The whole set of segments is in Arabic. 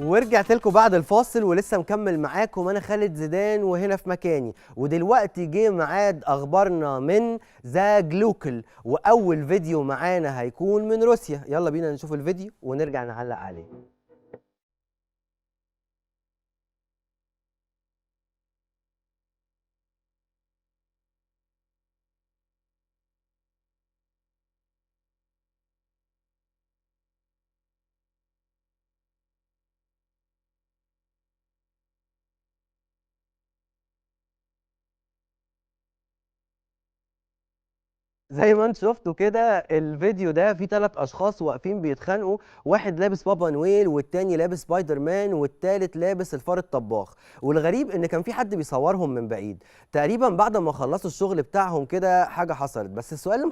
ورجعت لكم بعد الفاصل ولسه مكمل معاكم. انا خالد زيدان وهنا في مكاني، ودلوقتي جه ميعاد اخبارنا من ذا جلوكل، واول فيديو معانا هيكون من روسيا. يلا بينا نشوف الفيديو ونرجع نعلق عليه. زي ما انت شفتوا كده الفيديو ده فيه 3 اشخاص واقفين بيتخانقوا، واحد لابس بابا نويل والتاني لابس سبايدر مان والتالت لابس الفار الطباخ. والغريب ان كان في حد بيصورهم من بعيد. تقريبا بعد ما خلصوا الشغل بتاعهم كده حاجه حصلت. بس السؤال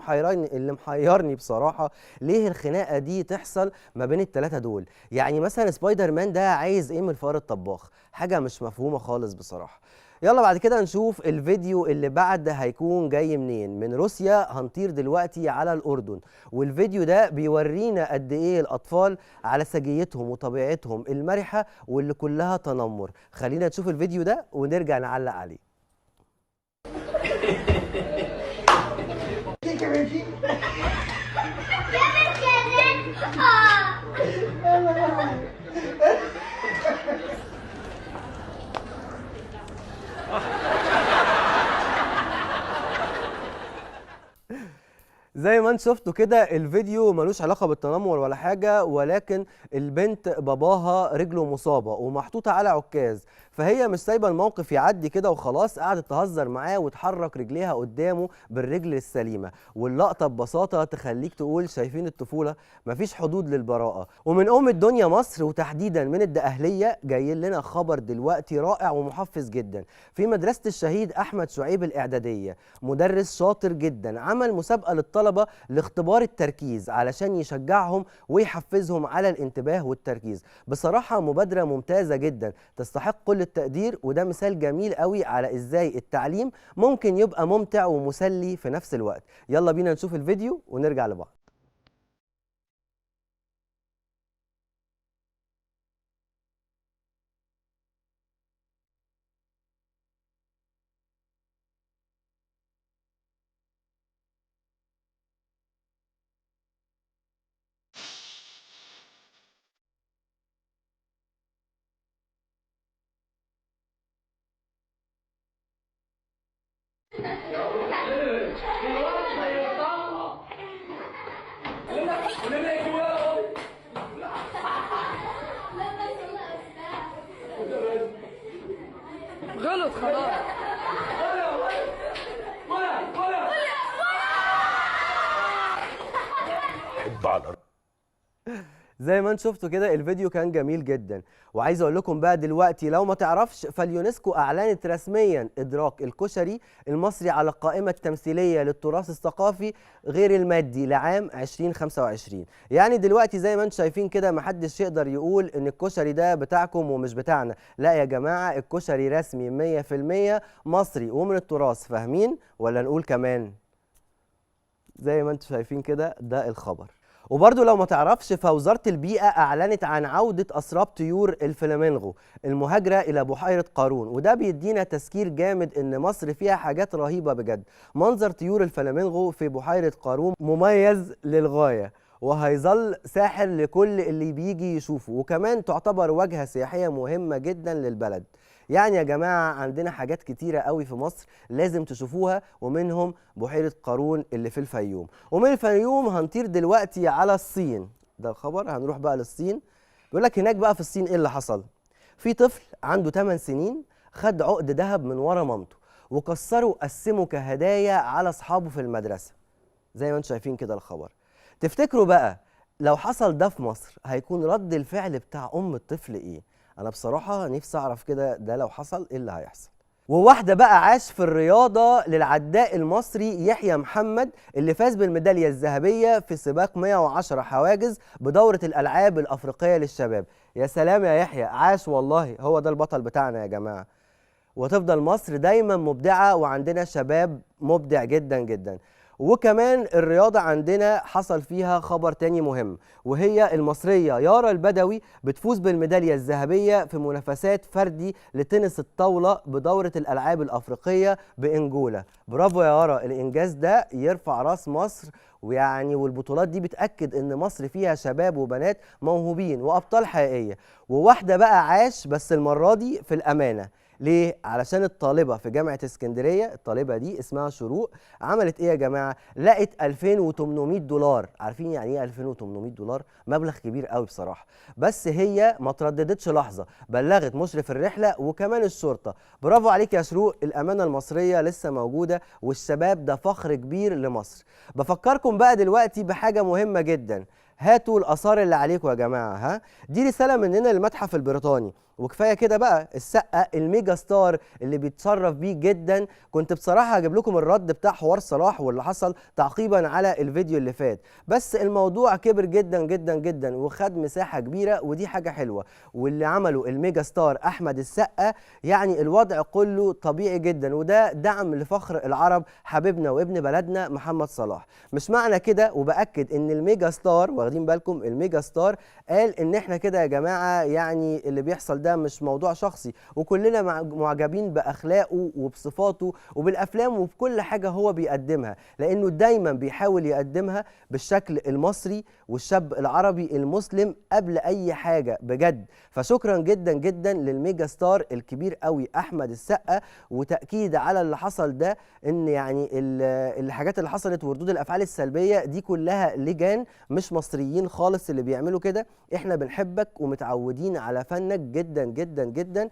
اللي محيرني بصراحه، ليه الخناقه دي تحصل ما بين ال3 دول؟ يعني مثلا سبايدر مان ده عايز ايه من الفار الطباخ؟ حاجه مش مفهومه خالص بصراحه. يلا بعد كده نشوف الفيديو اللي بعد هيكون جاي منين. من روسيا هنطير دلوقتي على الأردن، والفيديو ده بيورينا قد ايه الأطفال على سجيتهم وطبيعتهم المرحة واللي كلها تنمر. خلينا نشوف الفيديو ده ونرجع نعلق عليه. زي ما انت شفتوا كده الفيديو ملوش علاقة بالتنمر ولا حاجة، ولكن البنت باباها رجله مصابة ومحطوطة على عكاز، فهي مش سايبة الموقف يعدي كده وخلاص، قعدت تهزر معاه وتحرك رجليها قدامه بالرجل السليمة. واللقطة ببساطة تخليك تقول شايفين الطفولة؟ مفيش حدود للبراءة. ومن الدنيا مصر وتحديدا من الدقهلية جاي لنا خبر دلوقتي رائع ومحفز جدا. في مدرسة الشهيد أحمد شعيب الإعدادية مدرس شاطر جدا عمل مسابقة للطلبة لاختبار التركيز علشان يشجعهم ويحفزهم على الانتباه والتركيز. بصراحة مبادرة ممتازة جدا تستحق كل التقدير، وده مثال جميل قوي على ازاي التعليم ممكن يبقى ممتع ومسلي في نفس الوقت. يلا بينا نشوف الفيديو ونرجع لبعض. غلط خلاص. زي ما انتم شفتوا كده الفيديو كان جميل جدا. وعايز اقول لكم بقى دلوقتي لو ما تعرفش، فاليونسكو اعلنت رسميا ادراك الكشري المصري على القائمه التمثيليه للتراث الثقافي غير المادي لعام 2025. يعني دلوقتي زي ما انتم شايفين كده محدش يقدر يقول ان الكشري ده بتاعكم ومش بتاعنا. لا يا جماعه، الكشري رسمي 100% مصري ومن التراث. فاهمين ولا نقول كمان؟ زي ما انتم شايفين كده ده الخبر. وبرضه لو ما تعرفش، فوزارة البيئة أعلنت عن عودة أسراب طيور الفلامينغو المهاجرة إلى بحيرة قارون، وده بيدينا تذكير جامد إن مصر فيها حاجات رهيبة بجد. منظر طيور الفلامينغو في بحيرة قارون مميز للغاية، وهيظل ساحر لكل اللي بيجي يشوفه، وكمان تعتبر واجهة سياحية مهمة جدا للبلد. يعني يا جماعة عندنا حاجات كتيرة قوي في مصر لازم تشوفوها، ومنهم بحيرة قارون اللي في الفيوم. ومن الفيوم هنطير دلوقتي على الصين. ده الخبر، هنروح بقى للصين. بيقول لك هناك بقى في الصين ايه اللي حصل؟ في طفل عنده 8 سنين خد عقد ذهب من ورا مامته، وكسره قسمه كهدايا على اصحابه في المدرسة. زي ما انتم شايفين كده الخبر. تفتكروا بقى لو حصل ده في مصر هيكون رد الفعل بتاع ام الطفل ايه؟ انا بصراحة نفسي اعرف كده، ده لو حصل ايه اللي هيحصل. وواحدة بقى عاش في الرياضة للعداء المصري يحيى محمد اللي فاز بالميدالية الذهبية في سباق 110 حواجز بدورة الألعاب الأفريقية للشباب. يا سلام يا يحيى، عاش والله، هو ده البطل بتاعنا يا جماعة. وتفضل مصر دايما مبدعة وعندنا شباب مبدع جدا جدا. وكمان الرياضة عندنا حصل فيها خبر تاني مهم، وهي المصرية يارا البدوي بتفوز بالميدالية الذهبية في منافسات فردي لتنس الطاولة بدورة الألعاب الأفريقية بإنجولا. برافو يا يارا، الإنجاز ده يرفع راس مصر، والبطولات دي بتأكد ان مصر فيها شباب وبنات موهوبين وابطال حقيقية. وواحدة بقى عاش بس المرة دي في الامانة. ليه؟ علشان الطالبة في جامعة اسكندرية، الطالبة دي اسمها شروق، عملت ايه يا جماعة؟ لقت 2800 دولار. عارفين يعني ايه 2800 دولار؟ مبلغ كبير قوي بصراحة. بس هي ما ترددتش لحظة، بلغت مشرف الرحلة وكمان الشرطة. برافو عليك يا شروق، الامانة المصرية لسه موجودة والشباب ده فخر كبير لمصر. بفكركم بقى دلوقتي بحاجة مهمة جدا، هاتوا الآثار اللي عليكم يا جماعة. دي رسالة مننا للمتحف البريطاني. وكفايه كده بقى السقه الميجا ستار اللي بيتشرف بيه جدا. كنت بصراحه هجيب لكم الرد بتاع حوار صلاح واللي حصل تعقيبا على الفيديو اللي فات، بس الموضوع كبر جدا جدا جدا وخد مساحه كبيره، ودي حاجه حلوه. واللي عمله الميجا ستار احمد السقا الوضع كله طبيعي جدا، وده دعم لفخر العرب حبيبنا وابن بلدنا محمد صلاح. مش معنى كده، وباكد ان الميجا ستار، واخدين بالكم، الميجا ستار قال ان احنا كده يا جماعه اللي بيحصل ده مش موضوع شخصي، وكلنا معجبين باخلاقه وبصفاته وبالافلام وبكل حاجه هو بيقدمها، لانه دايما بيحاول يقدمها بالشكل المصري والشاب العربي المسلم قبل اي حاجه بجد. فشكرا جدا جدا للميجا ستار الكبير قوي احمد السقا، وتاكيد على اللي حصل ده ان الحاجات اللي حصلت وردود الافعال السلبيه دي كلها لجان، مش مصريين خالص اللي بيعملوا كده. احنا بنحبك ومتعودين على فنك جدا جدا جدا،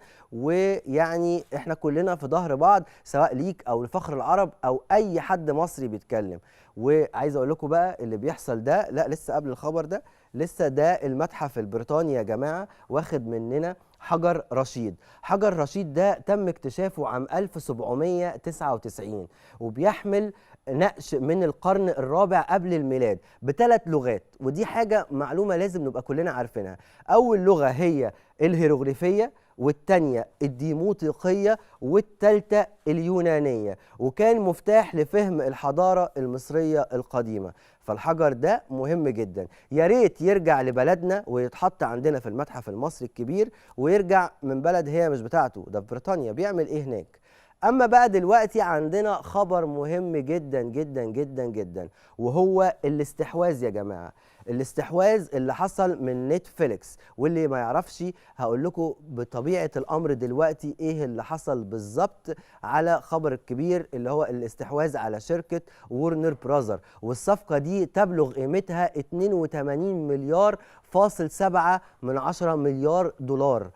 احنا كلنا في ظهر بعض، سواء ليك او لفخر العرب او اي حد مصري بيتكلم. وعايز اقول لكم بقى اللي بيحصل ده، لا لسه قبل الخبر ده، لسه ده المتحف البريطاني يا جماعه واخد مننا حجر رشيد. حجر رشيد ده تم اكتشافه عام 1799 وبيحمل نقش من القرن الرابع قبل الميلاد ب3 لغات، ودي حاجة معلومة لازم نبقى كلنا عارفينها. أول لغة هي الهيروغليفية، والتانية الديموطيقية، والتالتة اليونانية، وكان مفتاح لفهم الحضارة المصرية القديمة. فالحجر ده مهم جدا، يا ريت يرجع لبلدنا ويتحط عندنا في المتحف المصري الكبير، ويرجع من بلد هي مش بتاعته، ده في بريطانيا، بيعمل ايه هناك؟ اما بقى دلوقتي عندنا خبر مهم جدا جدا جدا جدا، وهو الاستحواذ يا جماعه. الاستحواذ اللي حصل من نتفليكس، واللي ما يعرفش هقول لكم بطبيعه الامر دلوقتي ايه اللي حصل بالظبط على خبر الكبير اللي هو الاستحواذ على شركه وورنر براذر. والصفقه دي تبلغ قيمتها 82 مليار فاصل 7 من 10 مليار دولار.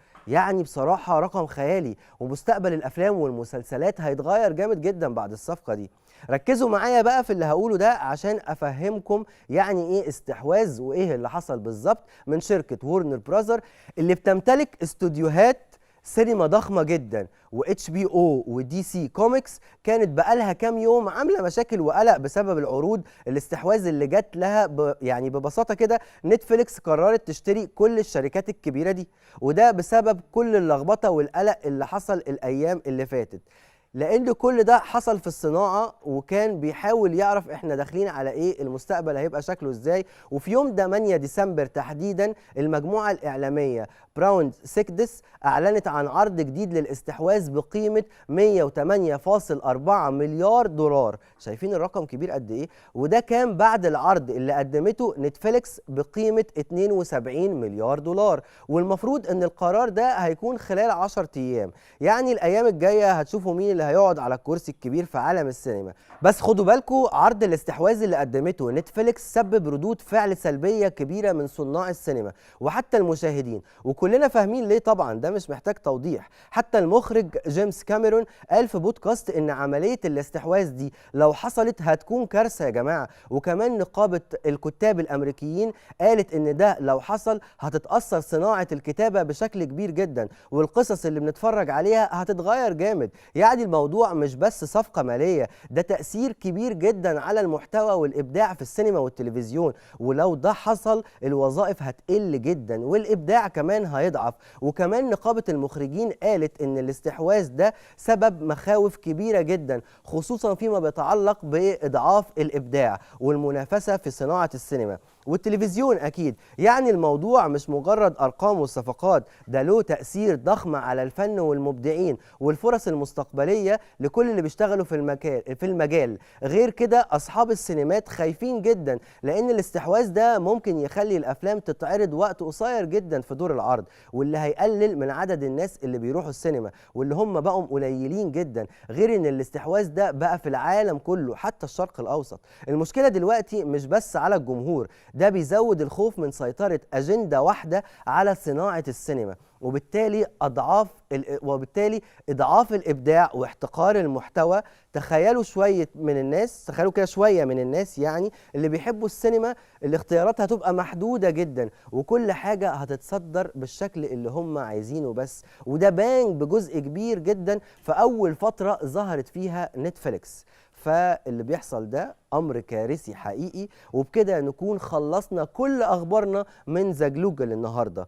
بصراحة رقم خيالي، ومستقبل الأفلام والمسلسلات هيتغير جامد جدا بعد الصفقة دي. ركزوا معايا بقى في اللي هقوله ده عشان أفهمكم ايه استحواذ وايه اللي حصل بالظبط من شركة وورنر براذر اللي بتمتلك استوديوهات سينما ضخمة جدا، واتش بي او ودي سي كوميكس كانت بقالها كام يوم عامله مشاكل وقلق بسبب العروض الاستحواذ اللي جت لها ببساطه كده نتفليكس قررت تشتري كل الشركات الكبيره دي، وده بسبب كل اللخبطه والقلق اللي حصل الايام اللي فاتت، لان كل ده حصل في الصناعه، وكان بيحاول يعرف احنا داخلين على ايه، المستقبل هيبقى شكله ازاي. وفي يوم 8 ديسمبر تحديدا المجموعه الاعلاميه براوند سيكدس اعلنت عن عرض جديد للاستحواذ بقيمه 108.4 مليار دولار. شايفين الرقم كبير قد ايه؟ وده كان بعد العرض اللي قدمته نتفليكس بقيمه 72 مليار دولار، والمفروض ان القرار ده هيكون خلال 10 ايام. الايام الجايه هتشوفوا مين اللي هيقعد على الكرسي الكبير في عالم السينما. بس خدوا بالكم، عرض الاستحواذ اللي قدمته نتفليكس سبب ردود فعل سلبيه كبيره من صناع السينما وحتى المشاهدين، وكلنا فاهمين ليه طبعا، ده مش محتاج توضيح. حتى المخرج جيمس كاميرون قال في بودكاست ان عمليه الاستحواذ دي لو حصلت هتكون كارثه يا جماعه. وكمان نقابه الكتاب الامريكيين قالت ان ده لو حصل هتتاثر صناعه الكتابه بشكل كبير جدا، والقصص اللي بنتفرج عليها هتتغير جامد. الموضوع مش بس صفقة مالية، ده تأثير كبير جدا على المحتوى والإبداع في السينما والتلفزيون، ولو ده حصل الوظائف هتقل جدا والإبداع كمان هيضعف. وكمان نقابة المخرجين قالت إن الاستحواذ ده سبب مخاوف كبيرة جدا، خصوصا فيما بيتعلق بإضعاف الإبداع والمنافسة في صناعة السينما والتلفزيون. أكيد يعني الموضوع مش مجرد أرقام وصفقات، ده له تأثير ضخم على الفن والمبدعين والفرص المستقبلية لكل اللي بيشتغلوا في المجال. غير كده أصحاب السينمات خايفين جدا، لأن الاستحواذ ده ممكن يخلي الأفلام تتعرض وقت قصير جدا في دور العرض، واللي هيقلل من عدد الناس اللي بيروحوا السينما، واللي هم بقوا قليلين جدا. غير ان الاستحواذ ده بقى في العالم كله حتى الشرق الأوسط. المشكلة دلوقتي مش بس على الجمهور، ده بيزود الخوف من سيطرة أجندة واحدة على صناعة السينما، وبالتالي إضعاف الإبداع واحتقار المحتوى. تخيلوا كده شوية من الناس يعني اللي بيحبوا السينما الاختيارات هتبقى محدودة جدا، وكل حاجة هتتصدر بالشكل اللي هم عايزينه بس. وده بان بجزء كبير جدا في أول فترة ظهرت فيها نتفليكس. فاللي بيحصل ده أمر كارثي حقيقي. وبكده نكون خلصنا كل أخبارنا من زجلوجل النهاردة.